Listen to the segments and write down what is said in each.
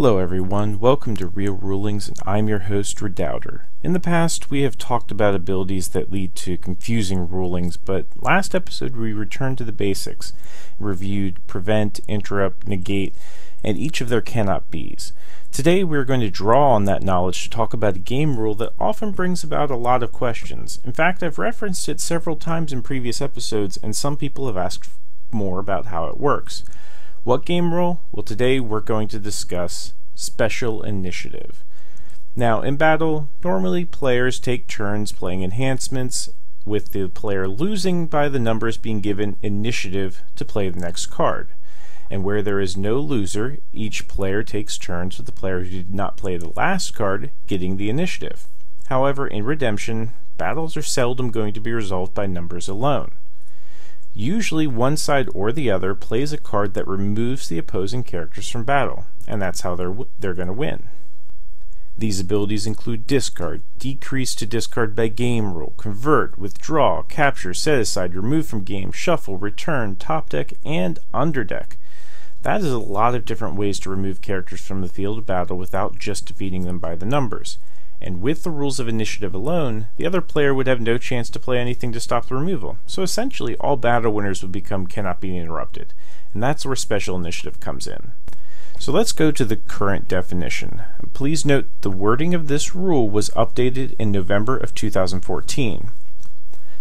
Hello everyone, welcome to Real Rulings, and I'm your host Redoubter. In the past, we have talked about abilities that lead to confusing rulings, but last episode we returned to the basics, reviewed prevent, interrupt, negate, and each of their cannot be's. Today we're going to draw on that knowledge to talk about a game rule that often brings about a lot of questions. In fact, I've referenced it several times in previous episodes, and some people have asked more about how it works. What game rule? Well, today we're going to discuss Special Initiative. Now, in battle, normally players take turns playing enhancements, with the player losing by the numbers being given initiative to play the next card. And where there is no loser, each player takes turns with the player who did not play the last card getting the initiative. However, in Redemption, battles are seldom going to be resolved by numbers alone. Usually one side or the other plays a card that removes the opposing characters from battle, and that's how they're going to win. These abilities include discard, decrease to discard by game rule, convert, withdraw, capture, set aside, remove from game, shuffle, return, top deck, and under deck. That is a lot of different ways to remove characters from the field of battle without just defeating them by the numbers. And with the rules of initiative alone, the other player would have no chance to play anything to stop the removal. So essentially, all battle winners would become cannot be interrupted. And that's where Special Initiative comes in. So let's go to the current definition. Please note the wording of this rule was updated in November of 2014.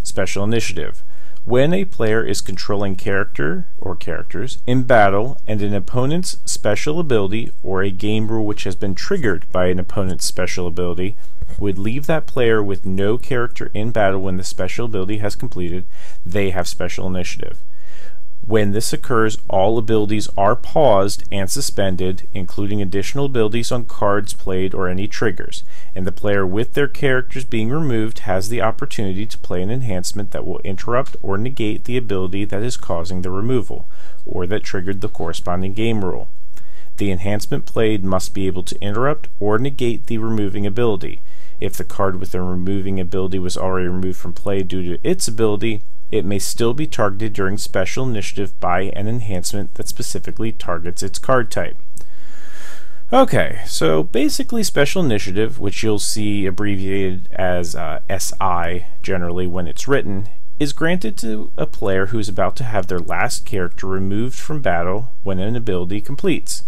Special Initiative. When a player is controlling character or characters in battle and an opponent's special ability or a game rule which has been triggered by an opponent's special ability would leave that player with no character in battle when the special ability has completed, they have Special Initiative. When this occurs, all abilities are paused and suspended, including additional abilities on cards played or any triggers, and the player with their characters being removed has the opportunity to play an enhancement that will interrupt or negate the ability that is causing the removal, or that triggered the corresponding game rule. The enhancement played must be able to interrupt or negate the removing ability. If the card with the removing ability was already removed from play due to its ability, it may still be targeted during Special Initiative by an enhancement that specifically targets its card type. Okay, so basically Special Initiative, which you'll see abbreviated as SI generally when it's written, is granted to a player who is about to have their last character removed from battle when an ability completes.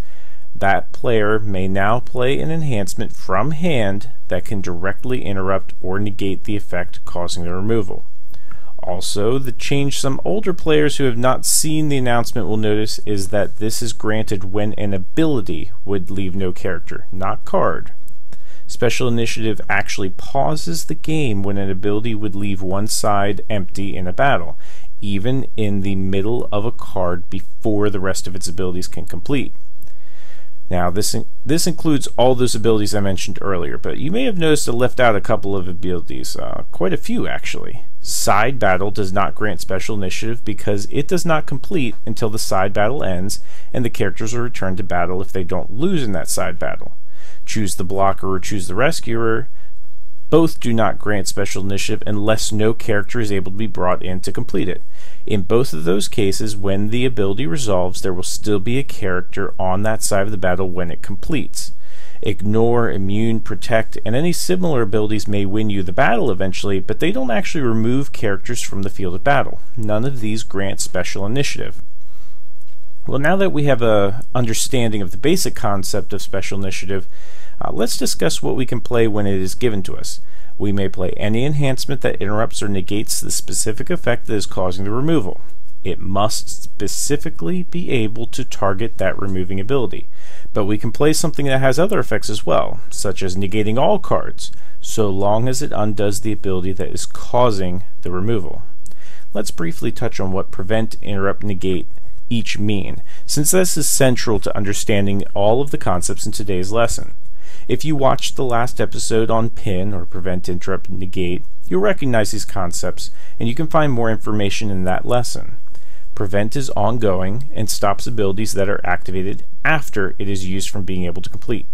That player may now play an enhancement from hand that can directly interrupt or negate the effect causing the removal. Also, the change some older players who have not seen the announcement will notice is that this is granted when an ability would leave no character, not card. Special Initiative actually pauses the game when an ability would leave one side empty in a battle, even in the middle of a card before the rest of its abilities can complete. Now, this includes all those abilities I mentioned earlier, but you may have noticed I left out a couple of abilities, quite a few actually. Side Battle does not grant Special Initiative because it does not complete until the side battle ends, and the characters are returned to battle if they don't lose in that side battle. Choose the Blocker or Choose the Rescuer both do not grant Special Initiative unless no character is able to be brought in to complete it. In both of those cases, when the ability resolves, there will still be a character on that side of the battle when it completes. Ignore, Immune, Protect, and any similar abilities may win you the battle eventually, but they don't actually remove characters from the field of battle. None of these grant Special Initiative. Well, now that we have an understanding of the basic concept of Special Initiative, let's discuss what we can play when it is given to us. We may play any enhancement that interrupts or negates the specific effect that is causing the removal. It must specifically be able to target that removing ability. But we can play something that has other effects as well, such as negating all cards, so long as it undoes the ability that is causing the removal. Let's briefly touch on what prevent, interrupt, negate each mean, since this is central to understanding all of the concepts in today's lesson. If you watched the last episode on pin, or prevent, interrupt, negate, you'll recognize these concepts, and you can find more information in that lesson. Prevent is ongoing and stops abilities that are activated after it is used from being able to complete.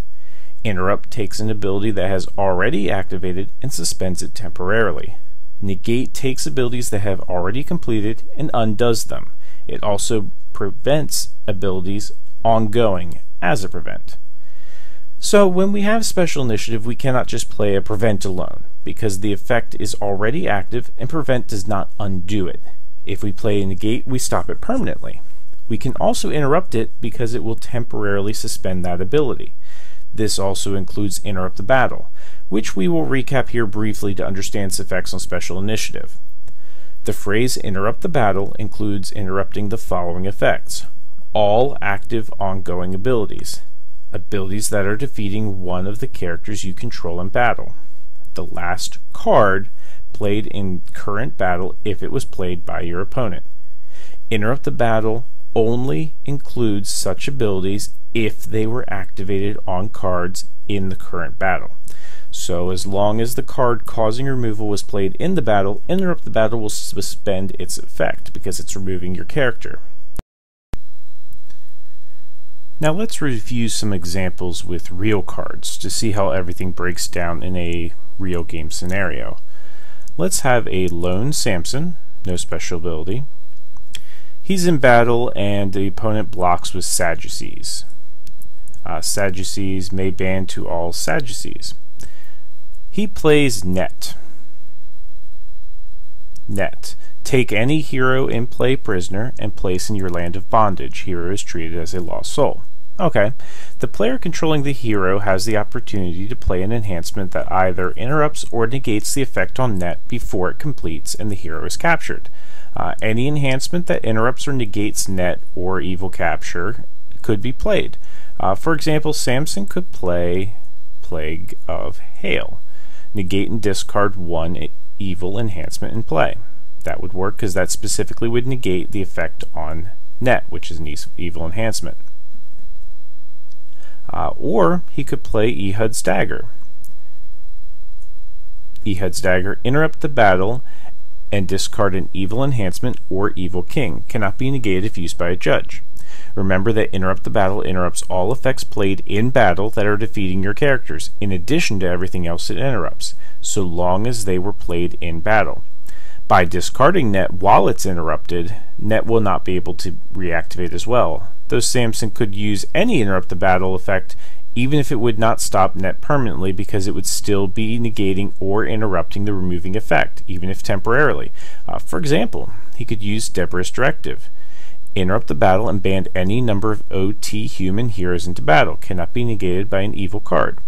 Interrupt takes an ability that has already activated and suspends it temporarily. Negate takes abilities that have already completed and undoes them. It also prevents abilities ongoing as a prevent. So when we have special initiative, we cannot just play a prevent alone, because the effect is already active and prevent does not undo it. If we play negate, we stop it permanently. We can also interrupt it because it will temporarily suspend that ability. This also includes interrupt the battle, which we will recap here briefly to understand its effects on special initiative. The phrase interrupt the battle includes interrupting the following effects: all active ongoing abilities, abilities that are defeating one of the characters you control in battle, the last card played in current battle if it was played by your opponent. Interrupt the battle only includes such abilities if they were activated on cards in the current battle. So as long as the card causing removal was played in the battle, interrupt the battle will suspend its effect because it's removing your character. Now let's review some examples with real cards to see how everything breaks down in a real game scenario. Let's have a lone Samson, no special ability. He's in battle and the opponent blocks with Sadducees. Sadducees may ban to all Sadducees. He plays Net. Net. Take any hero in play prisoner and place in your land of bondage. Hero is treated as a lost soul. Okay. The player controlling the hero has the opportunity to play an enhancement that either interrupts or negates the effect on Net before it completes and the hero is captured. Any enhancement that interrupts or negates Net or evil capture could be played. For example, Samson could play Plague of Hail. Negate and discard one evil enhancement in play. That would work because that specifically would negate the effect on Net, which is an evil enhancement. Or he could play Ehud's Dagger. Ehud's Dagger, interrupt the battle and discard an evil enhancement or evil king. Cannot be negated if used by a judge. Remember that interrupt the battle interrupts all effects played in battle that are defeating your characters, in addition to everything else it interrupts, so long as they were played in battle. By discarding Net while it's interrupted, Net will not be able to reactivate as well, though Samson could use any interrupt the battle effect even if it would not stop Net permanently because it would still be negating or interrupting the removing effect, even if temporarily. For example, he could use Deborah's Directive. Interrupt the battle and ban any number of OT human heroes into battle. Cannot be negated by an evil card.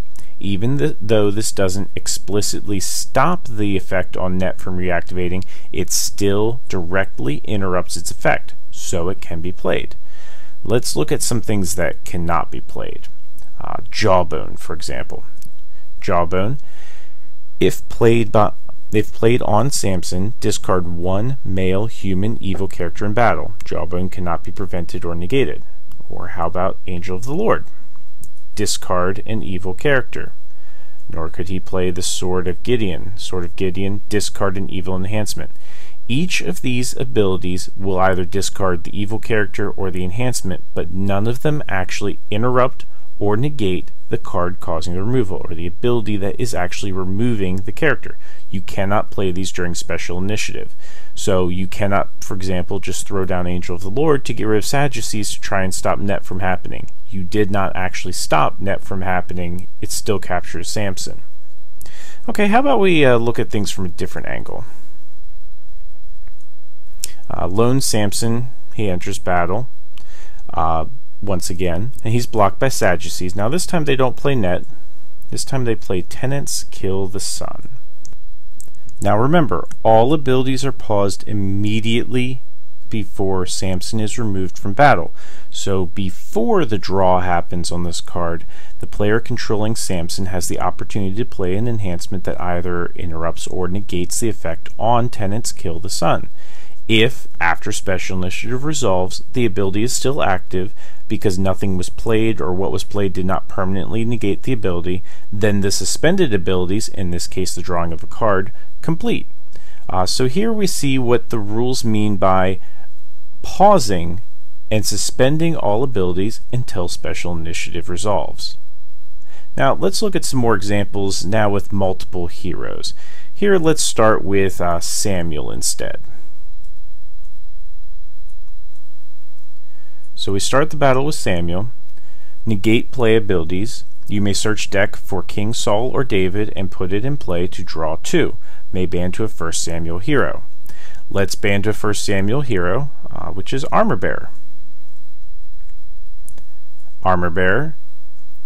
Even though this doesn't explicitly stop the effect on Net from reactivating, it still directly interrupts its effect, so it can be played. Let's look at some things that cannot be played. Jawbone, for example. Jawbone, if played on Samson, discard one male human evil character in battle. Jawbone cannot be prevented or negated. Or how about Angel of the Lord? Discard an evil character. Nor could he play the Sword of Gideon. Sword of Gideon, discard an evil enhancement. Each of these abilities will either discard the evil character or the enhancement, but none of them actually interrupt or negate the card causing the removal, or the ability that is actually removing the character. You cannot play these during special initiative. So you cannot, for example, just throw down Angel of the Lord to get rid of Sadducees to try and stop Net from happening. You did not actually stop Net from happening. It still captures Samson. Okay, how about we look at things from a different angle. Lone Samson, he enters battle once again, and he's blocked by Sadducees. Now this time they don't play Net. This time they play Tenants Kill the Sun. Now remember, all abilities are paused immediately before Samson is removed from battle. So before the draw happens on this card, the player controlling Samson has the opportunity to play an enhancement that either interrupts or negates the effect on Tenants Kill the Sun. If, after Special Initiative resolves, the ability is still active because nothing was played or what was played did not permanently negate the ability, then the suspended abilities, in this case the drawing of a card, complete. So here we see what the rules mean by pausing and suspending all abilities until Special Initiative resolves. Now let's look at some more examples now with multiple heroes. Here let's start with Samuel instead. So we start the battle with Samuel, negate play abilities, You may search deck for King Saul or David and put it in play to draw 2. May band to a 1 Samuel hero. Let's band to a 1 Samuel hero, which is Armor Bearer. Armor Bearer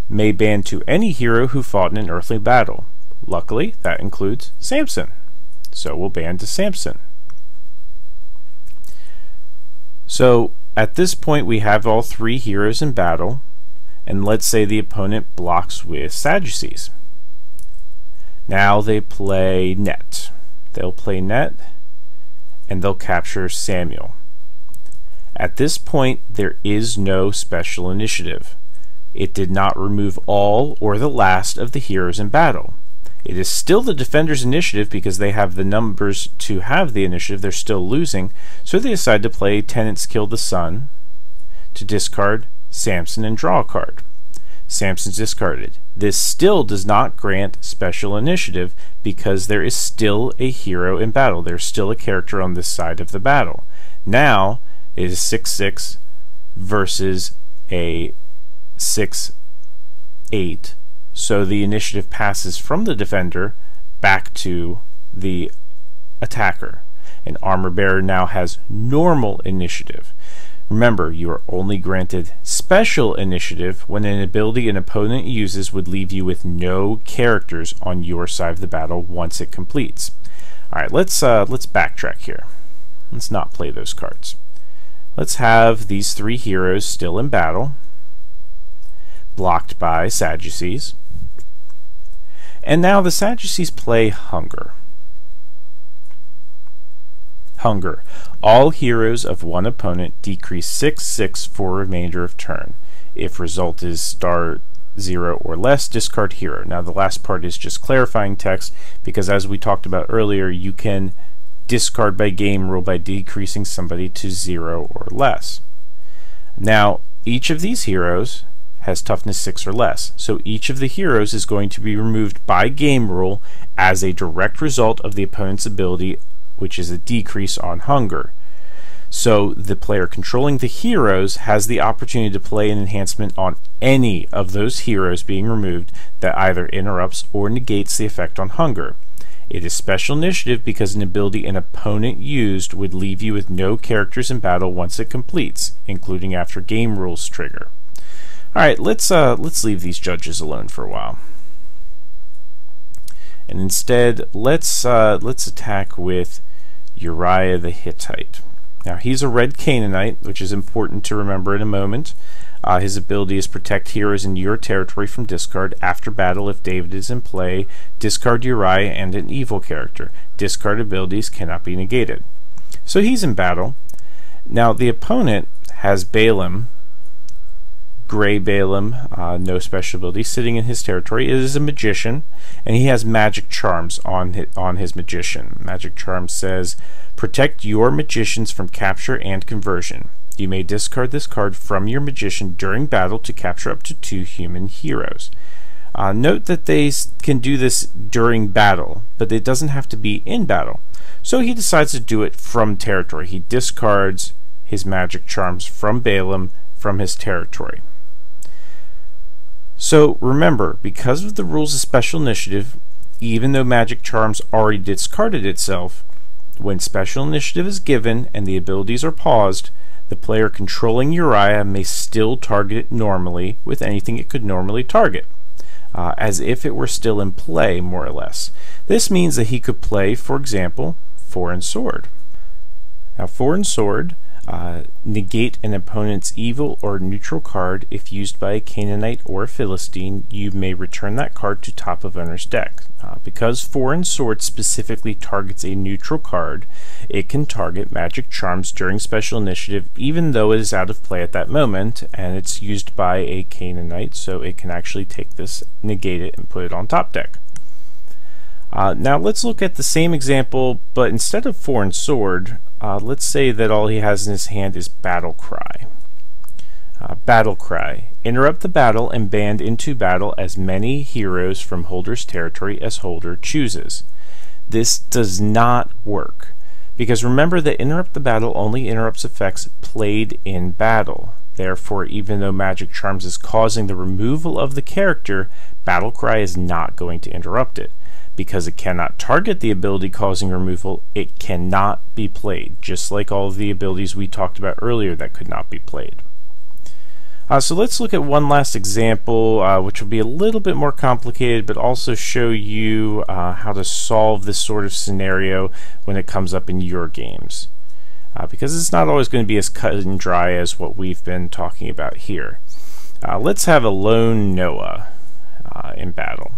may band to any hero who fought in an earthly battle. Luckily, that includes Samson. So we'll band to Samson. So at this point we have all 3 heroes in battle, and let's say the opponent blocks with Sadducees. Now they play net. They'll play net and they'll capture Samuel. At this point there is no special initiative. It did not remove all or the last of the heroes in battle. It is still the defender's initiative because they have the numbers to have the initiative. They're still losing, so they decide to play Tenants Kill the Sun to discard Samson and draw a card. Samson's discarded. This still does not grant special initiative because there is still a hero in battle. There's still a character on this side of the battle. Now it is 6-6 versus a 6-8, so the initiative passes from the defender back to the attacker. And Armor Bearer now has normal initiative. Remember, you are only granted special initiative when an ability an opponent uses would leave you with no characters on your side of the battle once it completes. Alright, let's backtrack here. Let's not play those cards. Let's have these 3 heroes still in battle, blocked by Sadducees. And now the Sadducees play Hunger. Hunger. All heroes of one opponent decrease 6/6 for remainder of turn. If result is star 0 or less, discard hero. Now the last part is just clarifying text because, as we talked about earlier, you can discard by game rule by decreasing somebody to 0 or less. Now each of these heroes has toughness 6 or less, so each of the heroes is going to be removed by game rule as a direct result of the opponent's ability, which is a decrease on Hunger. So the player controlling the heroes has the opportunity to play an enhancement on any of those heroes being removed that either interrupts or negates the effect on Hunger. It is special initiative because an ability an opponent used would leave you with no characters in battle once it completes, including after game rules trigger. Alright, let's leave these judges alone for a while. And instead, let's attack with Uriah the Hittite. Now he's a red Canaanite, which is important to remember in a moment. His ability is protect heroes in your territory from discard. After battle, if David is in play, discard Uriah and an evil character. Discard abilities cannot be negated. So he's in battle. Now the opponent has Balaam, Gray Balaam, no special ability, sitting in his territory. It is a magician, and he has magic charms on his magician. Magic charm says, protect your magicians from capture and conversion. You may discard this card from your magician during battle to capture up to 2 human heroes. Note that they can do this during battle, but it doesn't have to be in battle. So he decides to do it from territory. He discards his magic charms from Balaam from his territory. So remember, because of the rules of special initiative, even though magic charms already discarded itself, when special initiative is given and the abilities are paused, the player controlling Uriah may still target it normally with anything it could normally target, as if it were still in play, more or less. This means that he could play, for example, Foreign Sword. Now Foreign Sword negate an opponent's evil or neutral card. If used by a Canaanite or a Philistine, you may return that card to top of owner's deck. Because Foreign Sword specifically targets a neutral card, it can target magic charms during special initiative even though it is out of play at that moment, and it's used by a Canaanite, so it can actually take this, negate it, and put it on top deck. Now let's look at the same example, but instead of Foreign Sword, let's say that all he has in his hand is Battle Cry. Battle Cry. Interrupt the battle and band into battle as many heroes from holder's territory as holder chooses. This does not work, because remember that interrupt the battle only interrupts effects played in battle. Therefore, even though Magic Charms is causing the removal of the character, Battle Cry is not going to interrupt it. Because it cannot target the ability causing removal, it cannot be played, just like all of the abilities we talked about earlier that could not be played. So let's look at one last example, which will be a little bit more complicated, but also show you how to solve this sort of scenario when it comes up in your games. Because it's not always going to be as cut and dry as what we've been talking about here. Let's have a lone Noah in battle.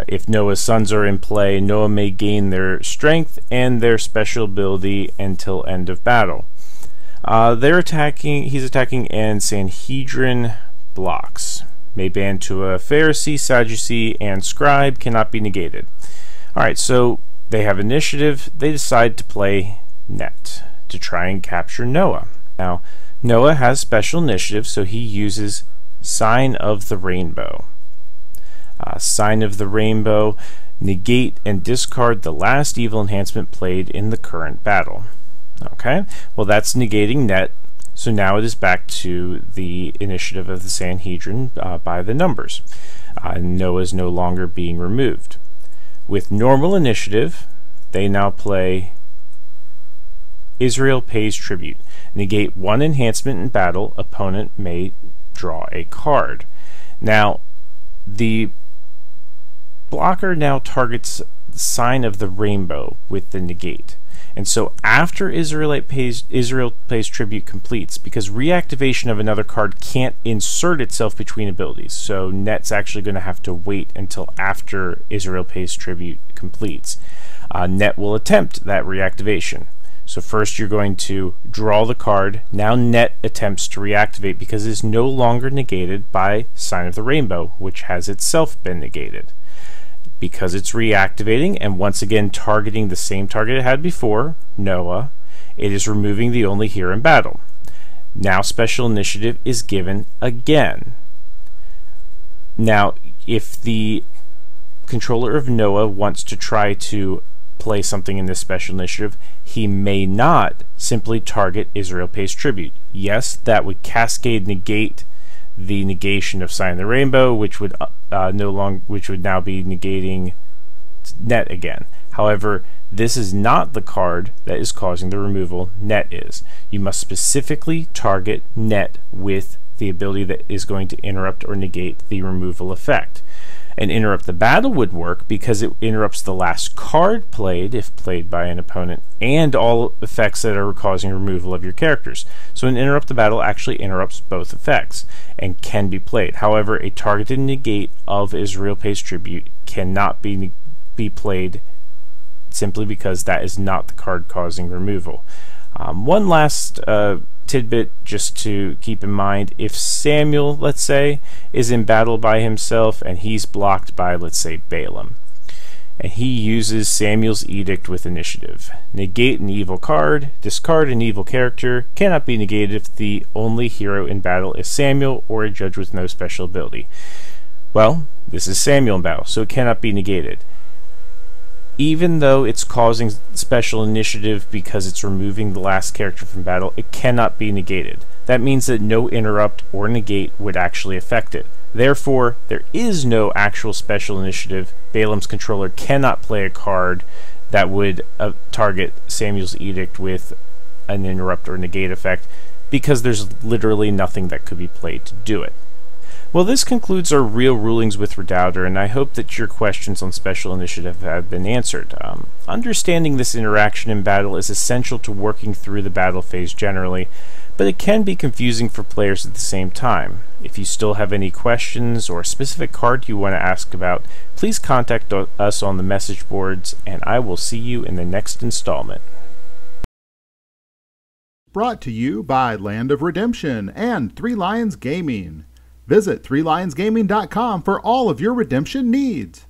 If Noah's sons are in play, Noah may gain their strength and their special ability until end of battle. He's attacking, and Sanhedrin blocks. May ban to a Pharisee, Sadducee, and Scribe, cannot be negated. Alright, so they have initiative. They decide to play Net to try and capture Noah. Now, Noah has special initiative, so he uses Sign of the Rainbow. Sign of the Rainbow, negate and discard the last evil enhancement played in the current battle. Okay, well that's negating Net, so now it is back to the initiative of the Sanhedrin by the numbers. Noah is no longer being removed. With normal initiative, they now play Israel pays tribute. Negate one enhancement in battle, opponent may draw a card. Now, the blocker now targets the Sign of the Rainbow with the negate. And so after Israel pays tribute completes, because reactivation of another card can't insert itself between abilities, so Net's actually going to have to wait until after Israel pays tribute completes. Net will attempt that reactivation. So first you're going to draw the card. Now Net attempts to reactivate because it is no longer negated by Sign of the Rainbow, which has itself been negated. Because it's reactivating and once again targeting the same target it had before, Noah, it is removing the only hero in battle. Now special initiative is given again. Now if the controller of Noah wants to try to play something in this special initiative, he may not simply target Israel pays tribute. Yes, that would cascade negate the negation of Sign of the Rainbow, which would now be negating Net again. However, this is not the card that is causing the removal. Net is. You must specifically target Net with the ability that is going to interrupt or negate the removal effect. And interrupt the battle would work because it interrupts the last card played if played by an opponent and all effects that are causing removal of your characters. So an interrupt the battle actually interrupts both effects and can be played. However, a targeted negate of Israel pays tribute cannot be played simply because that is not the card causing removal. One last tidbit just to keep in mind: if Samuel, let's say, is in battle by himself and he's blocked by, let's say, Balaam, and he uses Samuel's Edict with initiative. Negate an evil card, discard an evil character, cannot be negated if the only hero in battle is Samuel or a judge with no special ability. Well, this is Samuel in battle, so it cannot be negated. Even though it's causing special initiative because it's removing the last character from battle, it cannot be negated. That means that no interrupt or negate would actually affect it. Therefore, there is no actual special initiative. Balaam's controller cannot play a card that would target Samuel's Edict with an interrupt or negate effect because there's literally nothing that could be played to do it. Well, this concludes our real rulings with Redoubter, and I hope that your questions on special initiative have been answered. Understanding this interaction in battle is essential to working through the battle phase generally, but it can be confusing for players at the same time. If you still have any questions or a specific card you want to ask about, please contact us on the message boards, and I will see you in the next installment. Brought to you by Land of Redemption and Three Lions Gaming. Visit threelionsgaming.com for all of your redemption needs.